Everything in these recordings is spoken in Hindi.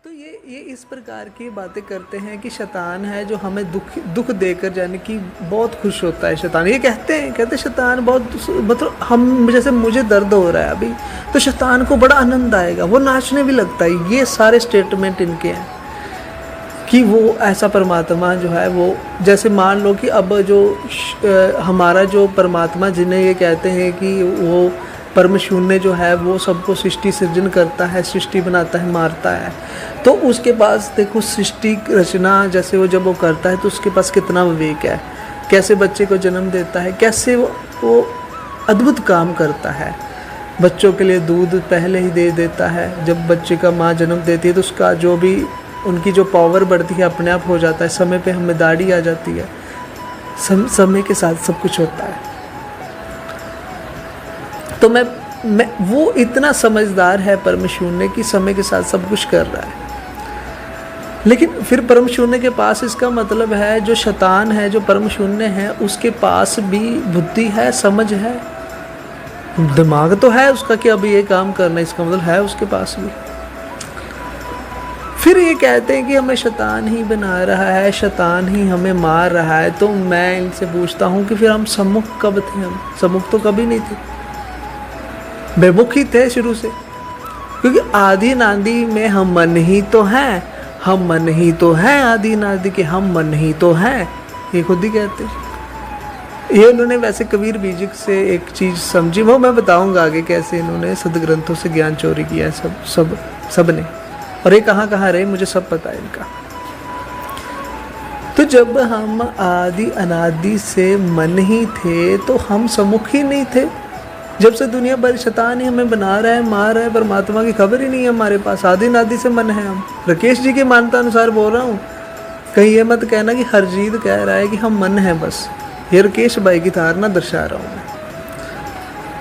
तो ये इस प्रकार की बातें करते हैं कि शैतान है जो हमें दुख दुख देकर यानी कि बहुत खुश होता है। शैतान ये कहते शैतान बहुत मतलब हम जैसे मुझे दर्द हो रहा है अभी तो शैतान को बड़ा आनंद आएगा, वो नाचने भी लगता है। ये सारे स्टेटमेंट इनके हैं कि वो ऐसा परमात्मा जो है वो जैसे मान लो कि अब जो हमारा जो परमात्मा जिन्हें ये कहते हैं कि वो परम शून्य जो है वो सबको सृष्टि सृजन करता है, सृष्टि बनाता है, मारता है। तो उसके पास देखो सृष्टि रचना जैसे वो जब वो करता है तो उसके पास कितना विवेक है, कैसे बच्चे को जन्म देता है, कैसे वो अद्भुत काम करता है। बच्चों के लिए दूध पहले ही दे देता है, जब बच्चे का माँ जन्म देती है तो उसका जो भी उनकी जो पावर बढ़ती है अपने आप हो जाता है, समय पे हमें दाढ़ी आ जाती है, समय के साथ सब कुछ होता है। तो मैं वो इतना समझदार है परम शून्य कि समय के साथ सब कुछ कर रहा है। लेकिन फिर परम शून्य के पास इसका मतलब है जो शैतान है, जो परम शून्य है, उसके पास भी बुद्धि है, समझ है, दिमाग तो है उसका कि अभी ये काम करना, इसका मतलब है उसके पास भी। फिर ये कहते हैं कि हमें शैतान ही बना रहा है, शैतान ही हमें मार रहा है। तो मैं इनसे पूछता हूँ कि फिर हम सम्मुख कब थे? हम सम्मुख तो कभी नहीं थे, बेमुख ही थे शुरू से, क्योंकि आदि नादि में हम मन ही तो हैं, हम मन ही तो हैं, आदि नादि के हम मन ही तो हैं, ये खुद ही कहते हैं। ये उन्होंने वैसे कबीर बीजिक से एक चीज़ समझी, वो मैं बताऊंगा आगे कैसे इन्होंने सदग्रंथों से ज्ञान चोरी किया है सब ने, और ये कहाँ कहाँ रहे मुझे सब पता है इनका। तो जब हम आदि अनादि से मन ही थे तो हम सम्मुख ही नहीं थे। जब से दुनिया भर शैतान ही हमें बना रहा है, मार रहा है, परमात्मा की खबर ही नहीं है हमारे पास। आदि नादि से मन है हम। राकेश जी की मान्यता अनुसार बोल रहा हूँ, कहीं ये मत कहना कि हरजीत कह रहा है कि हम मन हैं बस। ये राकेश भाई की धारणा दर्शा रहा हूँ मैं,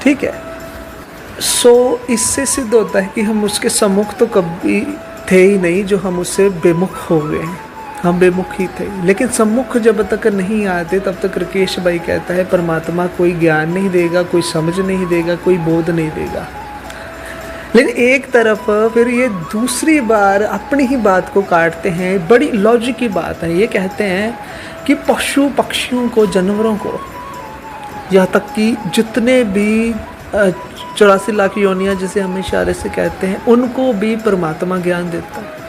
ठीक है। सो इससे सिद्ध होता है कि हम उसके सम्मुख तो कभी थे ही नहीं, जो हम उससे बेमुख हो गए हैं, हम बेमुख ही थे। लेकिन सम्मुख जब तक नहीं आते तब तक राकेश भाई कहता है परमात्मा कोई ज्ञान नहीं देगा, कोई समझ नहीं देगा, कोई बोध नहीं देगा। लेकिन एक तरफ फिर ये दूसरी बार अपनी ही बात को काटते हैं, बड़ी लॉजिक की बात है। ये कहते हैं कि पशु पक्षियों को, जानवरों को, यहाँ तक कि जितने भी 84 लाख योनियाँ जिसे हम इशारे से कहते हैं, उनको भी परमात्मा ज्ञान देता है।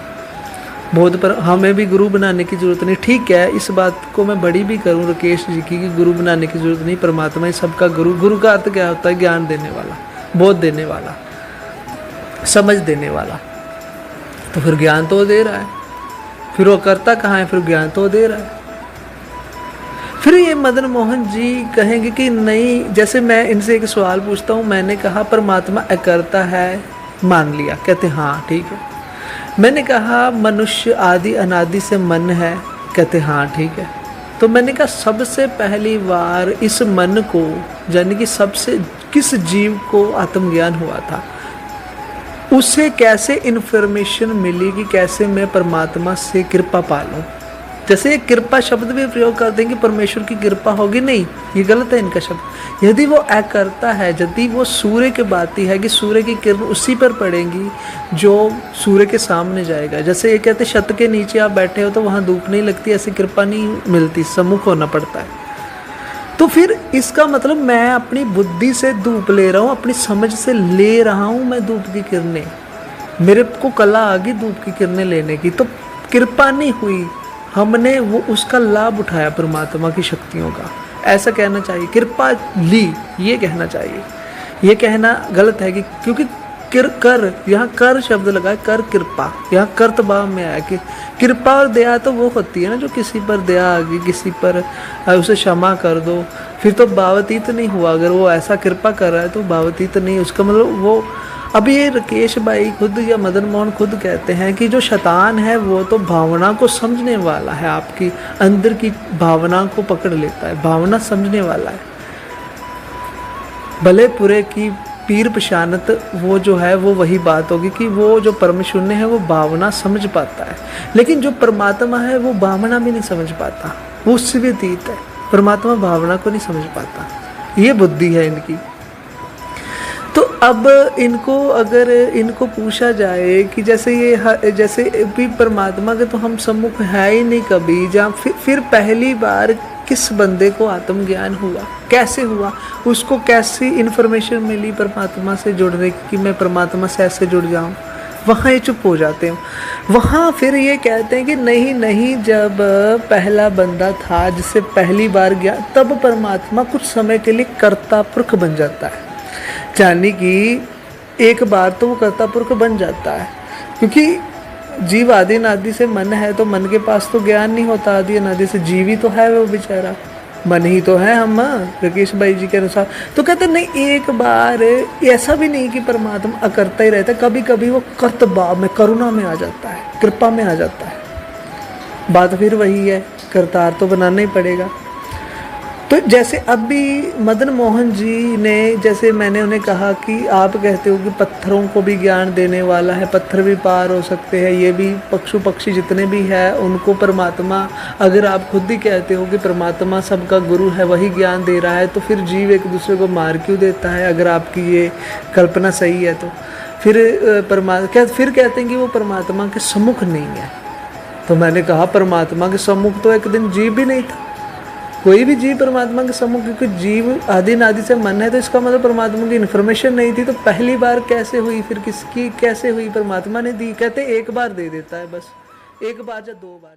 बहुत पर हमें भी गुरु बनाने की ज़रूरत नहीं, ठीक है। इस बात को मैं बड़ी भी करूं राकेश जी की कि गुरु बनाने की ज़रूरत नहीं, परमात्मा ही सबका गुरु। गुरु का अर्थ क्या होता है? ज्ञान देने वाला, बोध देने वाला, समझ देने वाला। तो फिर ज्ञान तो दे रहा है, फिर वो करता कहाँ है? फिर ज्ञान तो दे रहा है। फिर ये मदन मोहन जी कहेंगे कि नहीं, जैसे मैं इनसे एक सवाल पूछता हूँ, मैंने कहा परमात्मा अकर्ता है, मान लिया, कहते हाँ ठीक है। मैंने कहा मनुष्य आदि अनादि से मन है, कहते हाँ ठीक है। तो मैंने कहा सबसे पहली बार इस मन को, यानी कि सबसे किस जीव को आत्मज्ञान हुआ था, उसे कैसे इन्फॉर्मेशन मिली कि कैसे मैं परमात्मा से कृपा पालूं। जैसे ये कृपा शब्द भी प्रयोग कर देंगे, परमेश्वर की कृपा होगी, नहीं, ये गलत है इनका शब्द। यदि वो करता है, यदि वो सूर्य के बाती है कि सूर्य की किरण उसी पर पड़ेंगी जो सूर्य के सामने जाएगा। जैसे ये कहते छत के नीचे आप बैठे हो तो वहाँ धूप नहीं लगती, ऐसी कृपा नहीं मिलती, सम्मुख होना पड़ता है। तो फिर इसका मतलब मैं अपनी बुद्धि से धूप ले रहा हूँ, अपनी समझ से ले रहा हूँ मैं धूप की किरणें, मेरे को कला आ गई धूप की किरणें लेने की, तो कृपा नहीं हुई, हमने वो उसका लाभ उठाया परमात्मा की शक्तियों का, ऐसा कहना चाहिए। कृपा ली ये कहना चाहिए, ये कहना गलत है कि क्योंकि कर यहाँ कर शब्द लगा है, कर कृपा, यहाँ कर्तभाव में आया कि कृपा और दया तो वो होती है ना जो किसी पर दया आ गई, किसी पर उसे क्षमा कर दो, फिर तो भावातीत नहीं हुआ। अगर वो ऐसा कृपा कर रहा है तो भावातीत नहीं, उसका मतलब वो। अभी ये राकेश भाई खुद या मदन मोहन खुद कहते हैं कि जो शैतान है वो तो भावना को समझने वाला है, आपकी अंदर की भावना को पकड़ लेता है, भावना समझने वाला है। भले पूरे की पीर पशानत वो जो है वो वही बात होगी कि वो जो परम शून्य है वो भावना समझ पाता है, लेकिन जो परमात्मा है वो भावना भी नहीं समझ पाता, वो उससे भी अतीत है। परमात्मा भावना को नहीं समझ पाता, ये बुद्धि है इनकी। तो अब इनको अगर इनको पूछा जाए कि जैसे जैसे भी परमात्मा के तो हम सम्मुख है ही नहीं कभी, जहाँ फिर पहली बार किस बंदे को आत्मज्ञान हुआ, कैसे हुआ, उसको कैसी इन्फॉर्मेशन मिली परमात्मा से जुड़ने की कि मैं परमात्मा से ऐसे जुड़ जाऊँ, वहाँ ये चुप हो जाते हैं। वहाँ फिर ये कहते हैं कि नहीं नहीं, जब पहला बंदा था जिससे पहली बार गया, तब परमात्मा कुछ समय के लिए कर्ता पुरख बन जाता है, यानी कि एक बार तो वो कर्ता पुरख बन जाता है, क्योंकि जीव आदि अनादि से मन है, तो मन के पास तो ज्ञान नहीं होता आदि अनादि से, जीव ही तो है वो बेचारा, मन ही तो है हम, राकेश भाई जी के अनुसार। तो कहते नहीं, एक बार ऐसा भी नहीं कि परमात्मा अकर्ता ही रहता, कभी कभी वो कर्त भाव में, करुणा में आ जाता है, कृपा में आ जाता है। बात फिर वही है, करतार तो बनाना ही पड़ेगा। तो जैसे अब भी मदन मोहन जी ने, जैसे मैंने उन्हें कहा कि आप कहते हो कि पत्थरों को भी ज्ञान देने वाला है, पत्थर भी पार हो सकते हैं, ये भी पशु पक्षी जितने भी हैं उनको परमात्मा, अगर आप खुद ही कहते हो कि परमात्मा सबका गुरु है, वही ज्ञान दे रहा है, तो फिर जीव एक दूसरे को मार क्यों देता है? अगर आपकी ये कल्पना सही है तो फिर फिर कहते हैं कि वो परमात्मा के सम्मुख नहीं है। तो मैंने कहा परमात्मा के सम्मुख तो एक दिन जीव भी नहीं था, कोई भी जीव परमात्मा के सम्मुख, क्योंकि जीव आदि अनादि से मन है, तो इसका मतलब परमात्मा की इन्फॉर्मेशन नहीं थी। तो पहली बार कैसे हुई, फिर किसकी कैसे हुई, परमात्मा ने दी। कहते एक बार दे देता है बस, एक बार या दो बार।